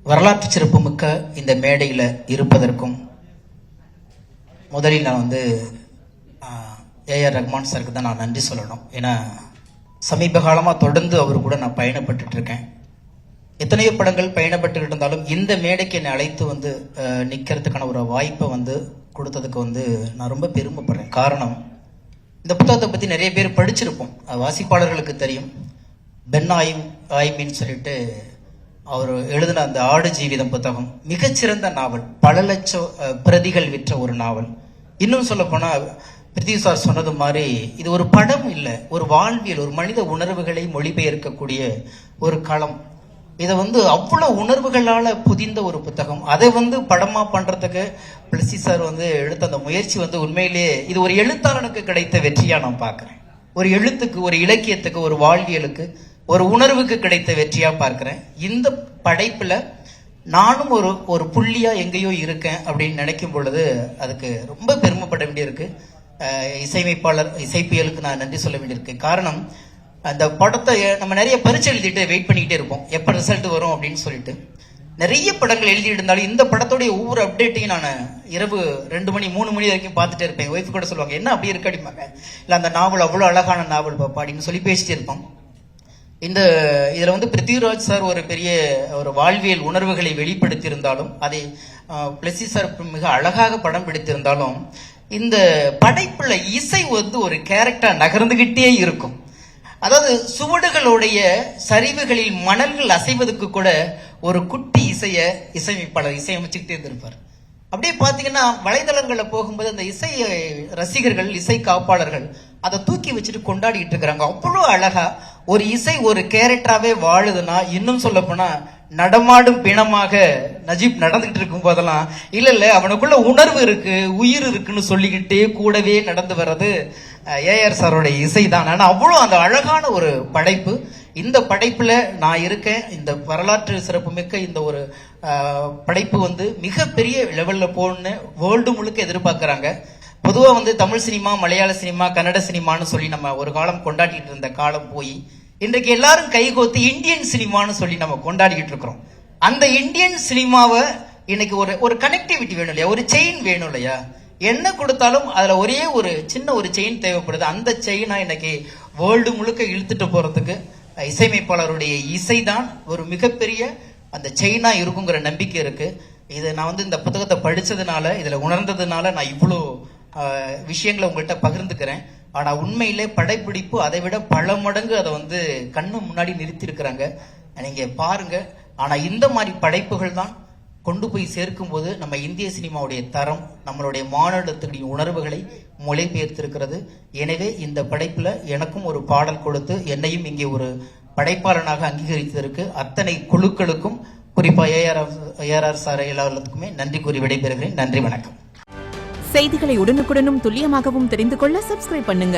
வரலாற்று சிறப்புமிக்க இந்த மேடையில் இருப்பதற்கும் முதலில் நான் ஏஆர் ரஹ்மான் சாருக்கு தான் நான் நன்றி சொல்லணும். ஏன்னா சமீப காலமாக தொடர்ந்து அவர் கூட நான் பயணப்பட்டு இருக்கேன். எத்தனையோ படங்கள் பயணப்பட்டு இருந்தாலும் இந்த மேடைக்கு என்னை அழைத்து நிற்கிறதுக்கான ஒரு வாய்ப்பை கொடுத்ததுக்கு நான் ரொம்ப பெருமைப்படுறேன். காரணம், இந்த புத்தகத்தை பற்றி நிறைய பேர் படிச்சிருப்போம், வாசிப்பாளர்களுக்கு தெரியும். பென் ஆய்மின்னு சொல்லிட்டு அவர் எழுதின அந்த ஆடு ஜீவிதம் புத்தகம் மிகச்சிறந்த நாவல், பல லட்சம் பிரதிகள் விற்ற ஒரு நாவல். இன்னும் சொல்ல போனா பிரித்திவி சார் சொன்னது மாதிரி இது ஒரு படம் இல்லை, ஒரு வாழ்வியல், ஒரு மனித உணர்வுகளை மொழிபெயர்க்கக்கூடிய ஒரு களம். இதை அவ்வளவு உணர்வுகளால புதிந்த ஒரு புத்தகம். அதை படமா பண்றதுக்கு பிளஸி சார் எடுத்த அந்த முயற்சி உண்மையிலேயே இது ஒரு எழுத்தாளனுக்கு கிடைத்த வெற்றியா நான் பார்க்கிறேன். ஒரு எழுத்துக்கு, ஒரு இலக்கியத்துக்கு, ஒரு வாழ்வியலுக்கு, ஒரு உணர்வுக்கு கிடைத்த வெற்றியா பார்க்கிறேன். இந்த படைப்புல நானும் ஒரு புள்ளியா எங்கேயோ இருக்கேன் அப்படின்னு நினைக்கும் பொழுது அதுக்கு ரொம்ப பெருமைப்பட வேண்டியிருக்கு. இசையமைப்பாளர் இசைப்பியலுக்கு நான் நன்றி சொல்ல வேண்டியிருக்கு. காரணம், அந்த படத்தை நம்ம நிறைய பரீட்சை எழுதிட்டு வெயிட் பண்ணிக்கிட்டே இருப்போம், எப்போ ரிசல்ட் வரும் அப்படின்னு சொல்லிட்டு. நிறைய படங்கள் எழுதிட்டு இருந்தாலும் இந்த படத்தோடைய ஒவ்வொரு அப்டேட்டையும் நான் இரவு 2 மணி 3 மணி வரைக்கும் பார்த்துட்டே இருப்பேன். ஒய்ஃப் கூட சொல்லுவாங்க, என்ன அப்படி இருக்கு அப்படிம்பாங்க. இல்லை, அந்த நாவல் அவ்வளோ அழகான நாவல் பாப்பா அப்படின்னு சொல்லி பேசிட்டு இருப்போம். இதுல பிருத்திவிராஜ் சார் ஒரு பெரிய ஒரு வாழ்வியல் உணர்வுகளை வெளிப்படுத்தி இருந்தாலும், அதை பிளஸி சார் மிக அழகாக படம் பிடித்திருந்தாலும், இந்த படைப்புல இசை ஒரு கேரக்டர் நகர்ந்துகிட்டே இருக்கும். அதாவது சுவடுகளுடைய சரிவுகளில் மணல்கள் அசைவதற்கு கூட ஒரு குட்டி இசையமைப்பாளர் இசையமைச்சுக்கிட்டே இருந்திருப்பார். அப்படியே பாத்தீங்கன்னா வலைதளங்களில் போகும்போது அந்த இசை ரசிகர்கள், இசை காப்பாளர்கள் அதை தூக்கி வச்சுட்டு கொண்டாடிட்டு இருக்கிறாங்க. அவ்வளோ அழகா ஒரு இசை ஒரு கேரக்டராகவே வாழுதுன்னா, இன்னும் சொல்ல போனா நடமாடும் பிணமாக நஜீப் நடந்துகிட்டு இருக்கும் போதெல்லாம் இல்ல அவனுக்குள்ள உணர்வு இருக்கு, உயிர் இருக்குன்னு சொல்லிக்கிட்டே கூடவே நடந்து வர்றது ஏஆர் சாரோட இசை தான். ஆனா அவ்வளோ அந்த அழகான ஒரு படைப்பு. இந்த படைப்புல நான் இருக்கேன். இந்த வரலாற்று சிறப்புமிக்க இந்த ஒரு படைப்பு மிகப்பெரிய லெவல்ல போகணும்னு வேர்ல்டு முழுக்க எதிர்பார்க்கிறாங்க. பொதுவா தமிழ் சினிமா, மலையாள சினிமா, கன்னட சினிமான்னு சொல்லி நம்ம ஒரு காலம் கொண்டாடிட்டு இருந்த காலம் போய் இன்றைக்கு எல்லாரும் கைகோத்து இந்தியன் சினிமான்னு சொல்லி நம்ம கொண்டாடிக்கிட்டு இருக்கிறோம். அந்த இந்தியன் சினிமாவை இன்னைக்கு ஒரு கனெக்டிவிட்டி வேணும் இல்லையா, ஒரு செயின் வேணும் இல்லையா. என்ன கொடுத்தாலும் அதுல ஒரே ஒரு சின்ன ஒரு செயின் தேவைப்படுது. அந்த செயினா இன்னைக்கு வேர்ல்டு முழுக்க இழுத்துட்டு போறதுக்கு இசையமைப்பாளருடைய இசைதான் ஒரு மிகப்பெரிய அந்த செயினா இருக்குங்கிற நம்பிக்கை இருக்கு. இது நான் இந்த புத்தகத்தை படிச்சதுனால, இதுல உணர்ந்ததுனால நான் இவ்வளோ விஷயங்களை உங்கள்கிட்ட பகிர்ந்துக்கிறேன். ஆனா உண்மையிலே படைப்பிடிப்பு அதை விட பல மடங்கு அதை கண்ணு முன்னாடி நிறுத்தி இருக்கிறாங்க, நீங்க பாருங்க. ஆனா இந்த மாதிரி படைப்புகள் தான் கொண்டு போய் சேர்க்கும் போது நம்ம இந்திய சினிமாவுடைய தரம், நம்மளுடைய மாநிலத்துடைய உணர்வுகளை மொழிபெயர்த்திருக்கிறது. எனவே இந்த படைப்புல எனக்கும் ஒரு பாடல் கொடுத்து என்னையும் இங்கே ஒரு படைப்பாளனாக அங்கீகரித்ததற்கு அத்தனை குழுக்களுக்கும், குறிப்பா ஏஆர் சார் எல்லாத்துக்குமே நன்றி கூறி விடைபெறுகிறேன். நன்றி, வணக்கம். செய்திகளை உடனுக்குடனும் துல்லியமாகவும் தெரிந்து கொள்ள சப்ஸ்கிரைப் பண்ணுங்க.